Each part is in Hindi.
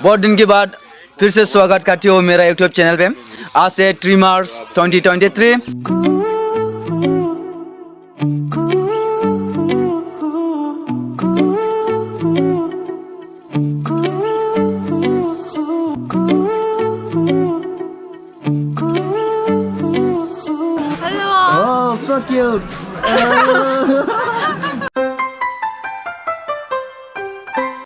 बहुत दिन के बाद फिर से स्वागत करती हूँ मेरा यूट्यूब चैनल पे। आज से 3 मार्च 2023। Hello. Oh, so cute.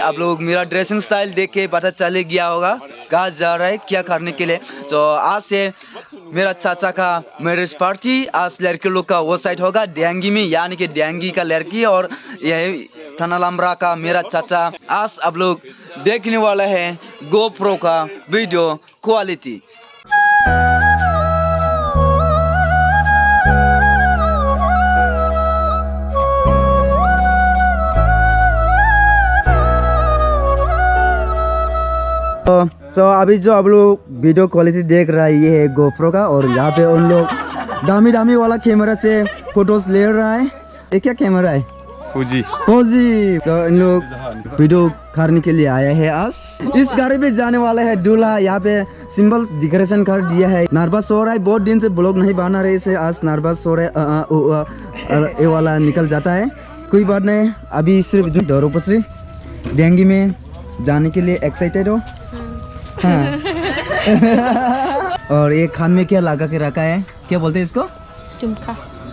आप लोग मेरा ड्रेसिंग स्टाइल देख के पता चल गया होगा कहाँ जा रहा है, क्या करने के लिए। तो आज से मेरा चाचा का मैरिज पार्टी आज लड़के लोग का वो साइड होगा डेंगी में, यानी कि डेंगी का लड़की और यही थाना लम्बरा का मेरा चाचा। आज आप लोग देखने वाला है गोप्रो का वीडियो क्वालिटी। तो अभी जो आप लोग वीडियो क्वालिटी देख रहा है ये है गोप्रो का, और यहाँ पे उन लोग दामी वाला कैमरा से फोटोज ले रहा है। ये क्या कैमरा है? फौजी। तो इन लोग वीडियो करने के लिए आया है। आज इस गाड़ी पे जाने वाला है दूल्हा। यहाँ पे सिंबल डेकोरेशन कर दिया है। नर्वस हो रहा है, बहुत दिन से ब्लॉग नहीं बना रहे से आज नर्वस हो रहा है। ये वाला निकल जाता है, कोई बात नहीं। अभी सिर्फ दौरों पर से डेंगी में जाने के लिए एक्साइटेड हो। हाँ। और ये खान में क्या लगा के रखा है, क्या बोलते हैं इसको?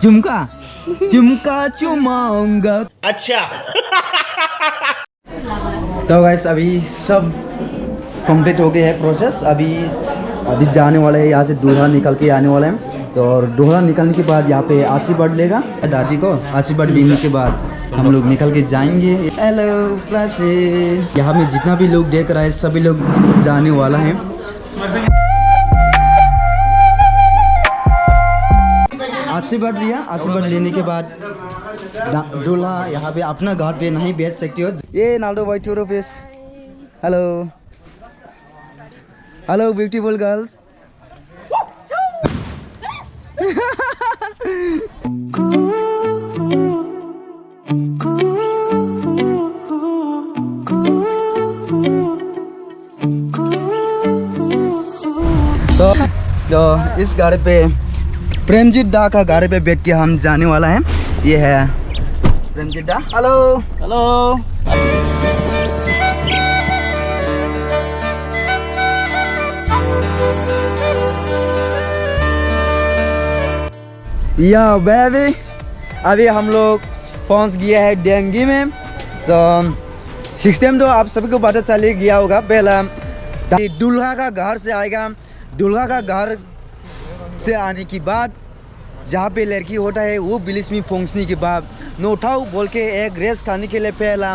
झुमका चुमाऊंगा। अच्छा। तो गाइस अभी सब कंप्लीट हो गया है प्रोसेस। अभी जाने वाले हैं, यहाँ से दूल्हा निकल के आने वाला है। तो और दूल्हा निकलने के बाद यहाँ पे आशीर्वाद लेगा दादी को। आशीर्वाद लेने के बाद हम लोग निकल के जाएंगे। हेलो यहाँ में जितना भी लोग देख रहा है सभी लोग जाने वाला है। आशीर्वाद लिया, आशीर्वाद लेने के बाद दूल्हा यहाँ पे अपना घर पे नहीं बैठ सकती हो। ये नाल्डो white face. Hello beautiful girls. तो इस गाड़ी पे प्रेमजीत दा का गाड़ी पे बैठ के हम जाने वाला है। ये है प्रेमजीत दा। हेलो। या बेबी अभी हम लोग पहुंच गया है डेंगी में। तो सिस्टम तो आप सभी को पता चल ही गया होगा। पहला दूल्हा का घर से आएगा, दूल्हा का घर से आने के बाद जहाँ पे लड़की होता है वो बिलिस में पहुँचने के बाद नोठाऊ बोल के एक रेस खाने के लिए पहला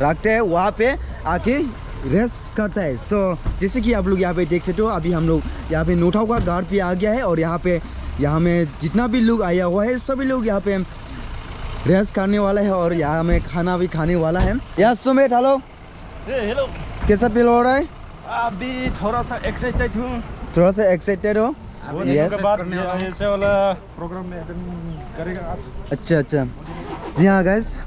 रखते हैं, वहाँ पे आके रेस करता है। सो जैसे कि आप लोग यहाँ पे देख सकते हो, अभी हम लोग यहाँ पे नोठाऊ का घर पे आ गया है। और यहाँ में जितना भी लोग आया हुआ है सभी लोग यहाँ पे रेस करने वाला है और यहाँ में खाना भी खाने वाला है। यहाँ सुमित हेलो। कैसा फील हो रहा है? अभी थोड़ा सा एक्साइटेड हूँ। थोड़ा सा एक्साइटेड हो? इसके बाद ऐसे वाला प्रोग्राम में अटेंड करेगा आज। अच्छा जी हाँ गाइस,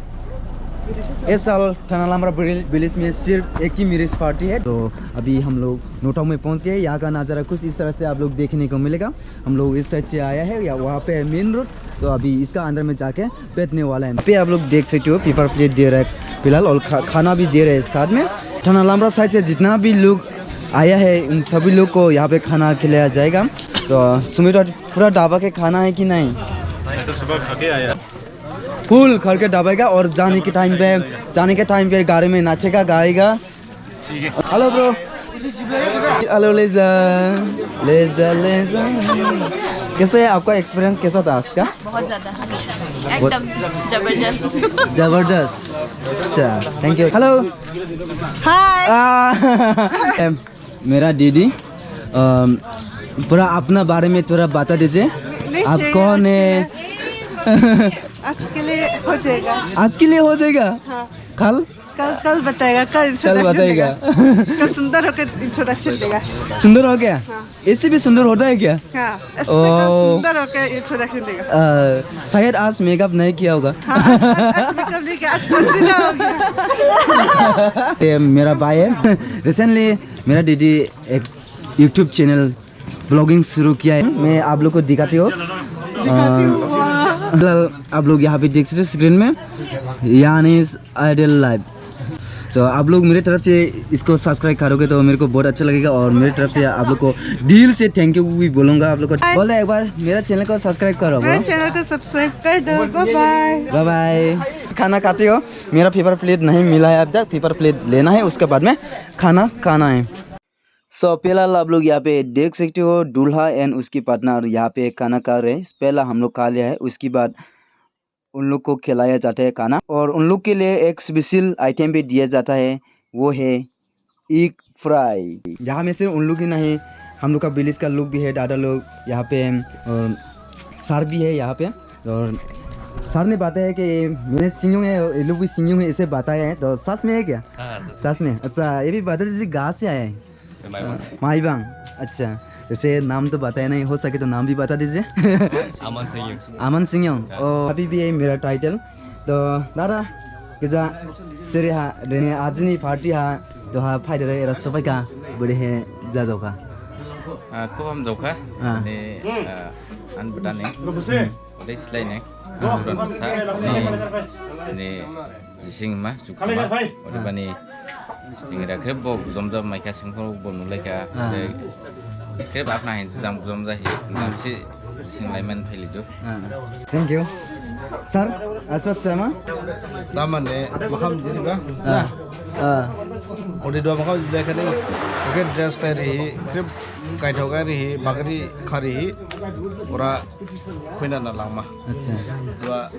इस साल थाना लम्बरा विलेज में सिर्फ एक ही मैरिज पार्टी है। तो अभी हम लोग नोटाऊ में पहुंच गए। यहाँ का नज़ारा कुछ इस तरह से आप लोग देखने को मिलेगा। हम लोग इस साइड से आया है, या वहाँ पे मेन रोड। तो अभी इसका अंदर में जाके बैठने वाला है। पे आप लोग देख सकते हो पेपर प्लेट दे रहा है फिलहाल, और खाना भी दे रहे हैं साथ में। थाना लम्बरा साइड से जितना भी लोग आया है उन सभी लोग को यहाँ पे खाना खिलाया जाएगा। तो सुमित पूरा ढाबा के खाना है कि नहीं? तो सुबह खा के आया, फुल खा के ढाबेगा। और जाने के टाइम पे गाड़ी में नाचेगा गाएगा। ठीक है। Hello bro. हेलो लेजा। कैसे है आपका एक्सपीरियंस, कैसा था आज का? बहुत ज़्यादा अच्छा, एकदम जबरदस्त। अच्छा थैंक यू। Hello hi. मेरा दीदी पूरा अपना बारे में थोड़ा बता दीजिए, आप कौन है? आज के लिए हो जाएगा। आज के लिए हो जाएगा। हाँ। कल कल बताएगा, कल कल इंट्रोडक्शन बताएगा। देगा। कल सुंदर होकर इंट्रोडक्शन देगा। सुंदर हो गया? इससे भी सुंदर होता है क्या? हाँ, इससे कल सुंदर होकर इंट्रोडक्शन देगा। शायद आज मेकअप नहीं किया होगा। आज मेकअप नहीं किया, आज पसीना हो गया। ये मेरा भाई है। रिसेंटली मेरा दीदी एक यूट्यूब चैनल ब्लॉगिंग शुरू किया है। मैं आप लोग को दिखाती हूँ। आप लोग यहाँ पे देख सकते हो स्क्रीन में, यानीस आइडियल लाइफ। तो आप लोग मेरे तरफ से इसको सब्सक्राइब करोगे तो मेरे को बहुत अच्छा लगेगा, और मेरे तरफ से आप लोग को दिल से थैंक यू भी बोलूँगा। आप लोग को बोले एक बार मेरा चैनल को सब्सक्राइब करो। मेरे चैनल को सब्सक्राइब कर दो। Bye bye. Bye bye. खाना खाते हो? मेरा पेपर प्लेट नहीं मिला है अब तक। पेपर प्लेट लेना है, उसके बाद में खाना खाना है। सो फिलहाल आप लोग यहाँ पे देख सकते हो दूल्हा एंड उसकी पार्टनर यहाँ पे खाना खा रहे हैं। पहला हम लोग खा लिया है, उसके बाद उन लोग को खिलाया जाता है खाना, और उन लोग के लिए एक स्पेशल आइटम भी दिया जाता है, वो है एग फ्राई। यहाँ में से उन लोग ही नहीं, हम लोग का विलेज का लोग भी है, दादा लोग यहाँ पे, और सर भी है यहाँ पे। और सर ने बताया कि मेरे सिंगू है, ये लोग भी सिंगू है, इसे बताया है। तो सच में है क्या? सच में? अच्छा, ये भी बता दीजिए गाँव से आया है? माईबांग। अच्छा, जैसे नाम तो बताया नहीं, हो सके तो नाम भी बता दीजिए। आमन सिंह। अभी भी है मेरा टाइटल। तो दादा किजा चेरी हा रेने आजनी पार्टी हा तो हा फाइदर है रसोई का बड़े है जा जाओगा। खूब हम जाओगा ने अन बताने उधर सिलाई ने बुरान सा ने जिसिंग मा जुकमा उधर बनी सिंगरा खेब बो जमजम माइका सिंगफोर बनुलाइका खेब अपना हिंस जाम जमजा ही नासी सिंगलाइमन फैलिदो। Thank you sir. अस्वत sama Taman makam jadi bah. Udah dua makam sudah kan ini. Oke dress kari, krip kaitau kari, bagari kari, pura kuina na lama. अच्छा Dua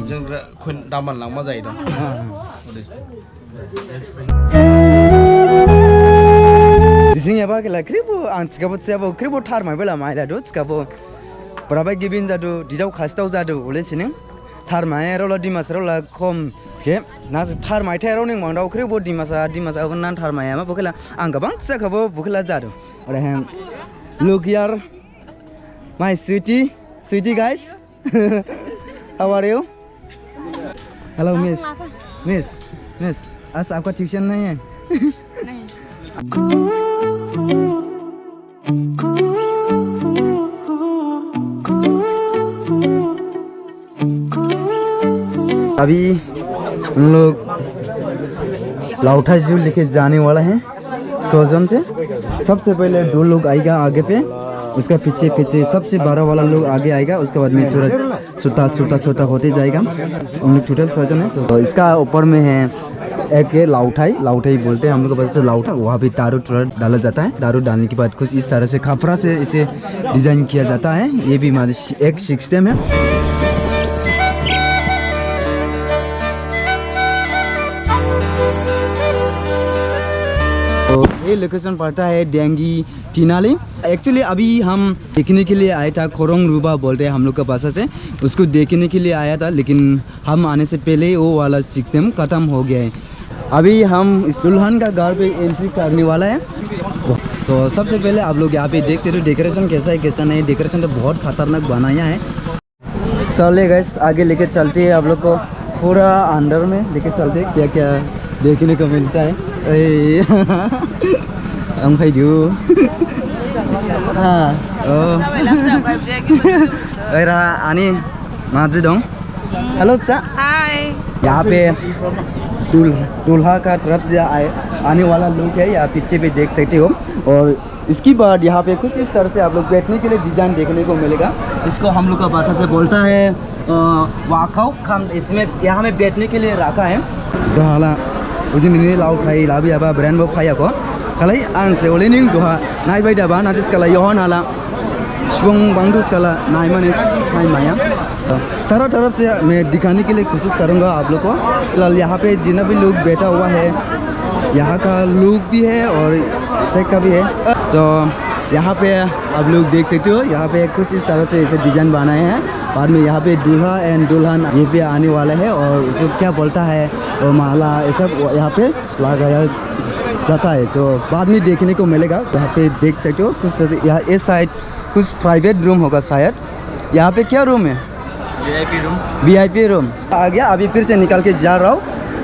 jeng kuin taman lama jadi dong. जिसिं याबा केला क्रिबो आं चिकाबो चियाबो क्रिबो थार माय बेला माय दादो चिकाबो पराबाय गिबिन जादो दिदाव खास्ताव जादो ओले सिने थार माय रोला दिमास रोला खम जे ना थार माय थाय रोनिं मांदाव क्रिबो दिमासा नान थार माय मा बकेला आं गोबां चिकाबो बकेला जादो अरे हम look here my sweetie guys how are you hello miss आज आपका ट्यूशन नहीं है? नहीं। अभी हम लोग लाउठा जू लेके जाने वाला है सोजन से। सबसे पहले दो लोग आएगा आगे पे, उसका पीछे सबसे बड़ा वाला लोग आगे आएगा, उसके बाद में थोड़ा छोटा होते जाएगा। हम लोग टोटल सोजन है। तो इसका ऊपर में है एक लाउठाई बोलते हैं हम लोग के पास से लाउठा। वहाँ पे दारू डाला जाता है। दारू डालने के बाद कुछ इस तरह से खपरा से इसे डिजाइन किया जाता है। ये भी हमारे एक सिस्टम है। तो ये लोकेशन पड़ता है डेंगी टीनाली। एक्चुअली अभी हम देखने के लिए आया था, खोरोंग रूबा बोलते हैं हम लोग का भाषा से, उसको देखने के लिए आया था, लेकिन हम आने से पहले ही वो वाला सिस्टम खत्म हो गया है। अभी हम दुल्हन का घर पे एंट्री करने वाला है। तो सबसे पहले आप लोग यहाँ पे देखते हो डेकोरेशन कैसा है कैसा नहीं। डेकोरेशन तो बहुत खतरनाक बनाया है। चलिए गाइस आगे लेके चलते हैं, आप लोग को पूरा अंदर में लेके चलते हैं, क्या क्या देखने को मिलता है। ông phải du đây là Ani Maji dong. Hello सा। हाय। यहाँ पे दूल्हा का तरफ से आने वाला लोग है, यहाँ पीछे पे देख सकते हो। और इसके बाद यहाँ पे कुछ इस तरह से आप लोग बैठने के लिए डिजाइन देखने को मिलेगा। इसको हम लोग का भाषा से बोलता है वाखाओ खाम। इसमें यहाँ में बैठने के लिए रखा है। तो हाला उजिनी लाउठाई लाबी आबा ब्रांड बो फायाको खालाई आं से ओलेनिं दोहा नाय बाय दाबा नादिस कला यहन हाला सुबुं बांदुस कला नाय माने नाय माया। सारा तरफ से मैं दिखाने के लिए कोशिश करूंगा आप लोग को। फिलहाल यहाँ पे जितना भी लोग बैठा हुआ है, यहाँ का लुक भी है और चेक का भी है। तो यहाँ पे आप लोग देख सकते हो, यहाँ पे कुछ इस तरह से ऐसे डिजाइन बनाए हैं। बाद में यहाँ पे दूल्हा एंड दुल्हन ये भी आने वाला है, और जो क्या बोलता है और माला ये सब यहाँ पे लगाया जाता है। तो बाद में देखने को मिलेगा। यहाँ पे देख सकते हो कुछ यहाँ इस साइड कुछ प्राइवेट रूम होगा शायद। यहाँ पे क्या रूम है? VIP रूम आ गया। अभी फिर से निकल के जा रहा हूँ।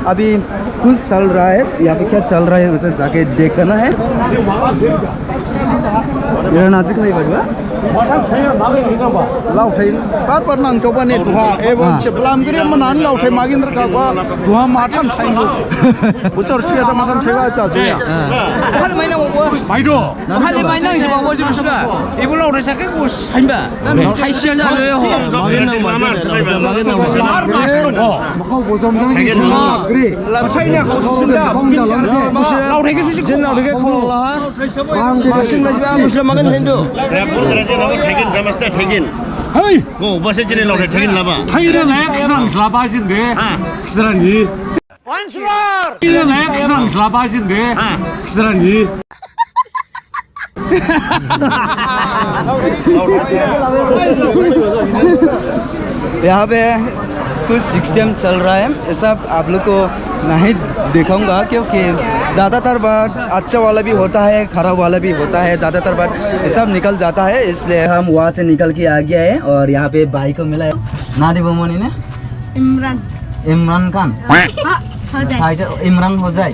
अभी कुछ चल रहा है यहाँ पे, क्या चल रहा है उसे जाके देखना है। ये नाजिक नहीं बजवा लाउथाय बार बार नांथौबाने दुहा एवं सेबलामगिरि मनान लाउथाय मागिन्द्र काबा दुहा माथाम साइनो बोचोर सियादा माथाम साइबा चाजुया खालि माइनो खालि माइनो हिसाबाव वजिबसना एबो लाउथाय साके बो साइबा खायसिया जाले हो माखौ बोजमजों ग्रे साइना खौसिदा लाउथायखौ सुसि जेन लाउथायखौ खौला आं बासिं लाइबा मुस्लिम मागन Hindu Taken jamasta taken. Hey. Go basa jene lautai taken laba. Taken lek sang laba jinde. Kisrani. Once more. Taken lek sang laba jinde. Kisrani. यहाँ पे कुछ सिस्टम चल रहा है। ये सब आप लोग को नहीं दिखाऊंगा क्योंकि ज़्यादातर बार अच्छा वाला भी होता है, खराब वाला भी होता है। ज़्यादातर बार ये सब निकल जाता है, इसलिए हम वहाँ से निकल के आ गया है। और यहाँ पे भाई को मिला है नानी बोमोनी ने इमरान खान इमरान हो जाए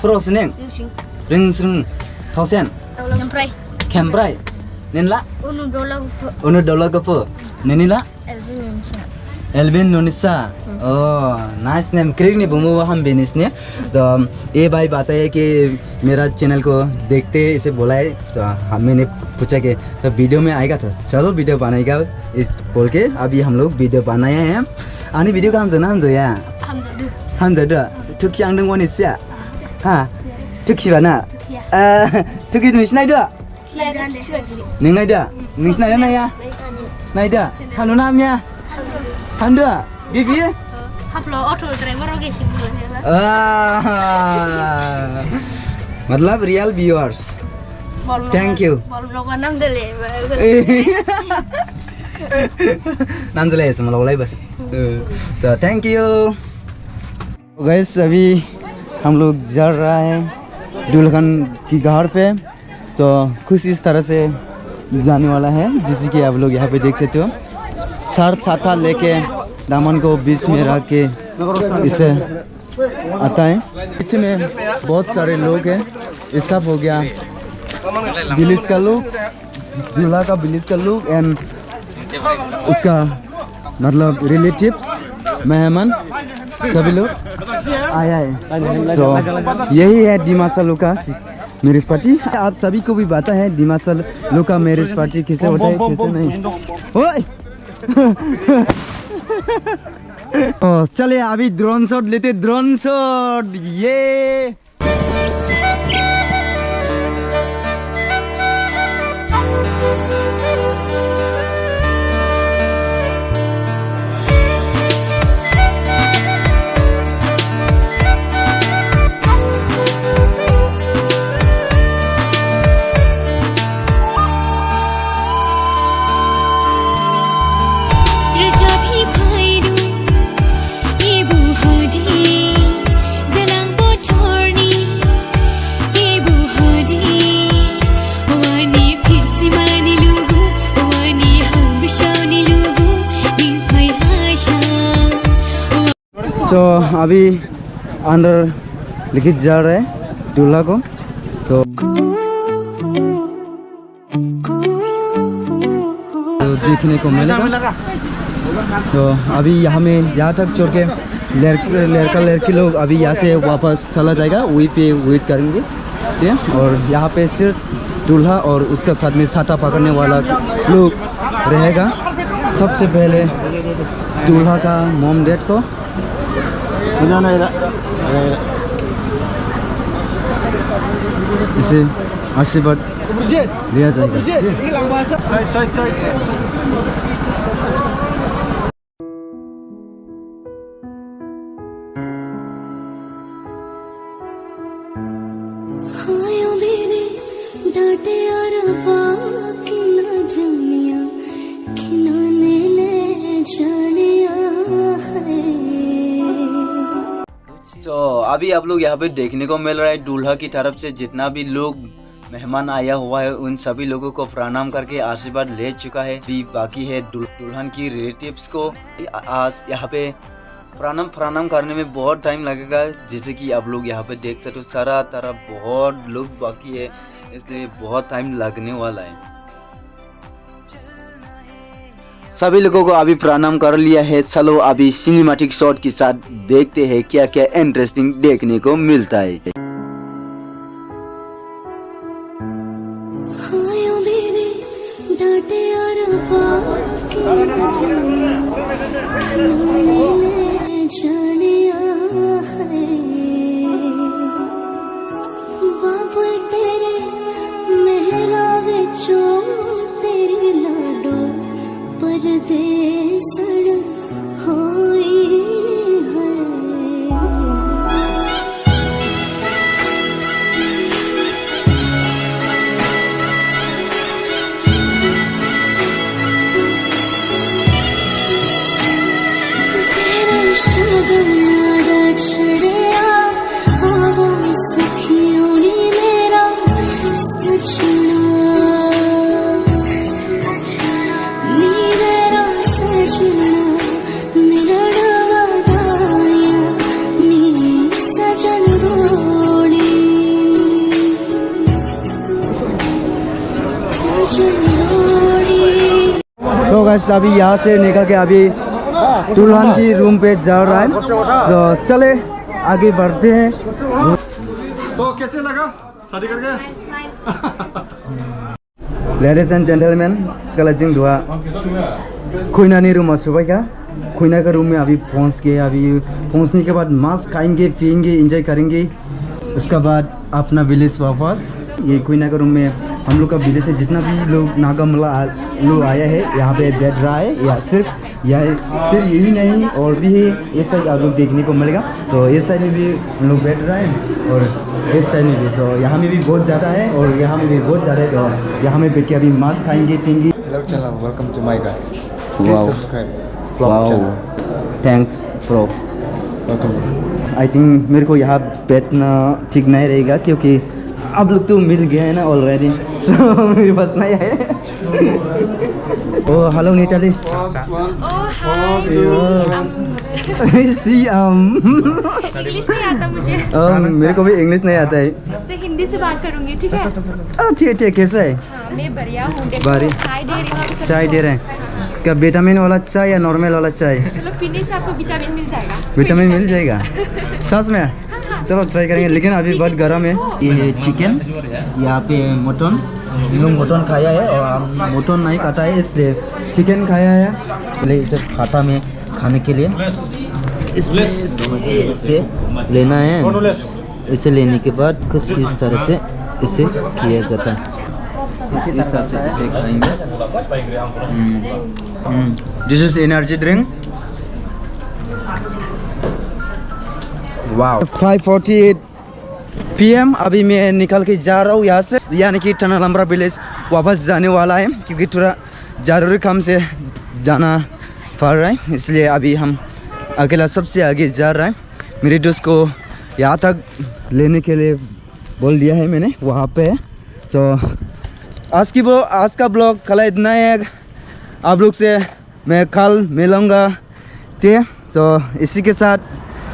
Pro seneng ring thousand Kemprai Kemprai nenla Unu dola gopo nenila Elvin Nunisa oh nice name correct नहीं बुमो हम बेनिस ने तो ये भाई बात है कि मेरा चैनल को देखते इसे बोला है। तो मैंने पूछा कि तो वीडियो में आएगा तो चलो वीडियो बनाएगा इस बोल के अभी हम लोग वीडियो बनाए हैं। आने वीडियो का हम जो या हम जो तुकी आंदों वो निश्चय हाँ तुकी बना तुकी निश्चय दो निश्चय दो निश्चय ना या नहीं दो हानु नाम या हानु बीबी Haplo auto driver oke sih मतलब real viewers thank you Balong nam dele नाम चले ऐसे मतलब वाला ही बस तो थैंक यू गाइस। अभी हम लोग जा रहा है दुल्हन की घर पे। तो कुछ इस तरह से जाने वाला है जैसे कि आप लोग यहाँ पे देख सकते हो। सर छाता लेके दामन को बीच में रख के इसे आता है। पीछे में बहुत सारे लोग हैं। ये सब हो गया विलेज का लोग, दूल्हा का विलेज का लोग एंड उसका मतलब रिलेटिव्स मेहमान सभी लोग आया है। तो यही है डिमासा लोग का मैरिज पार्टी। आप सभी को भी पता है डिमासा लोग का मैरिज पार्टी कैसे होता है कैसे नहीं। ओए चले अभी ड्रोन शॉट लेते ड्रोन शॉट ये तो अभी अंदर लेके जा रहे हैं दूल्हा को। तो देखने को मिलेगा। तो अभी यहाँ तक छोड़ के लड़का लड़की लोग अभी यहाँ से वापस चला जाएगा, वहीं पे वेट करेंगे। ठीक है। और यहाँ पे सिर्फ दूल्हा और उसका साथ में छाता पकड़ने वाला लोग रहेगा। सबसे पहले दूल्हा का मॉम डैड को इसे आशीर्वाद लिया जाएगा। तो अभी आप लोग यहाँ पे देखने को मिल रहा है दूल्हा की तरफ से जितना भी लोग मेहमान आया हुआ है उन सभी लोगों को प्रणाम करके आशीर्वाद ले चुका है। अभी बाकी है दुल्हन की रिलेटिव्स को आज यहाँ पे प्रणाम करने में बहुत टाइम लगेगा। जैसे कि आप लोग यहाँ पे देख सकते हो सारा तरह बहुत लोग बाकी है, इसलिए बहुत टाइम लगने वाला है। सभी लोगों को अभी प्रणाम कर लिया है। चलो अभी सिनेमैटिक शॉट के साथ देखते हैं क्या क्या इंटरेस्टिंग देखने को मिलता है। तो गाइस अभी यहाँ से निकल के अभी दुल्हन की रूम पे जा रहा है, तो चले आगे बढ़ते हैं। तो कैसे लगा शादी करके? Ladies and gentleman sekarang jeng dua खुइनानी रूम सुबह का खुइना का रूम में अभी पहुंच गए। अभी पहुंचने के बाद मस्त खाएंगे पियेंगे एंजॉय करेंगे, उसके बाद अपना विलेज वापस। ये खुइना का रूम में हम लोग का विलेज से जितना भी लोग नागामला लोग आया है यहाँ पे बैठ रहा है। या सिर्फ यही नहीं और भी है, ये साइड आप लोग देखने को मिलेगा। तो इस साइड में भी हम लोग बैठ रहा है और इस साइड में भी। तो यहाँ में भी बहुत ज़्यादा है और यहाँ में भी बहुत ज़्यादा है। तो यहाँ में बैठ के अभी मस्त खाएंगे पियेंगे। Hello channel, welcome to my guys. Wow. Please subscribe. Vlog channel. Thanks bro. Welcome. I think मेरे को यहाँ बैठना ठीक नहीं रहेगा क्योंकि आप लोग तो मिल गए हैं ना ऑलरेडी, सो मेरे पास नहीं है। ओ हेलो नीताली। सी इंग्लिश नहीं आता मुझे। मेरे को भी इंग्लिश नहीं आता है। से हिंदी से बात करूंगी, ठीक है? ठीक है कैसा है? हाँ, मैं बढ़िया हूँ। बढ़िया। चाय दे रही हूँ अभी सबको। चाय दे रहे हैं क्या? विटामिन वाला चाय या नॉर्मल वाला चाय? चलो पीने से आपको विटामिन मिल जाएगा। विटामिन मिल जाएगा सच में? चलो ट्राई करेंगे, लेकिन अभी बहुत गर्म है। ये है चिकन, यहाँ पे मटन, लोग मटन खाया है और हम मटन नहीं खाता है इसलिए चिकन खाया है। पहले इसे खाता में खाने के लिए इसे लेना है। इसे लेने के बाद कुछ इस तरह से इसे किया जाता है। इस तरह से इसे खाएंगे। This is energy drink. Wow 5:48 PM अभी मैं निकल के जा रहा हूँ यहाँ से, यानी कि टनालम्बरा विलेज वापस जाने वाला है क्योंकि थोड़ा ज़रूरी काम से जाना पड़ रहा है, इसलिए अभी हम अकेला सबसे आगे जा रहा है। मेरे दोस्त को यहाँ तक लेने के लिए बोल दिया है मैंने वहाँ पे। तो आज का ब्लॉग कल इतना है। आप लोग से मैं कल मिलूँगा, ठीक है? तो इसी के साथ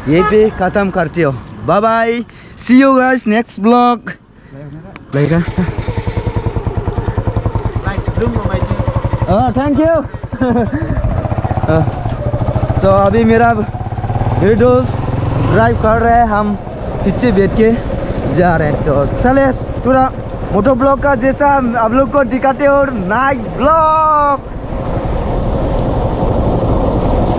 यही पे ख़त्म करते हो। Bye bye, see you guys next blog. Thank you. तो अभी मेरे दोस्त ड्राइव कर रहे हैं, हम पीछे बैठ के जा रहे हैं। तो चले थोड़ा मोटो ब्लॉग का जैसा आप लोग को दिखाते हो नाइट ब्लॉग।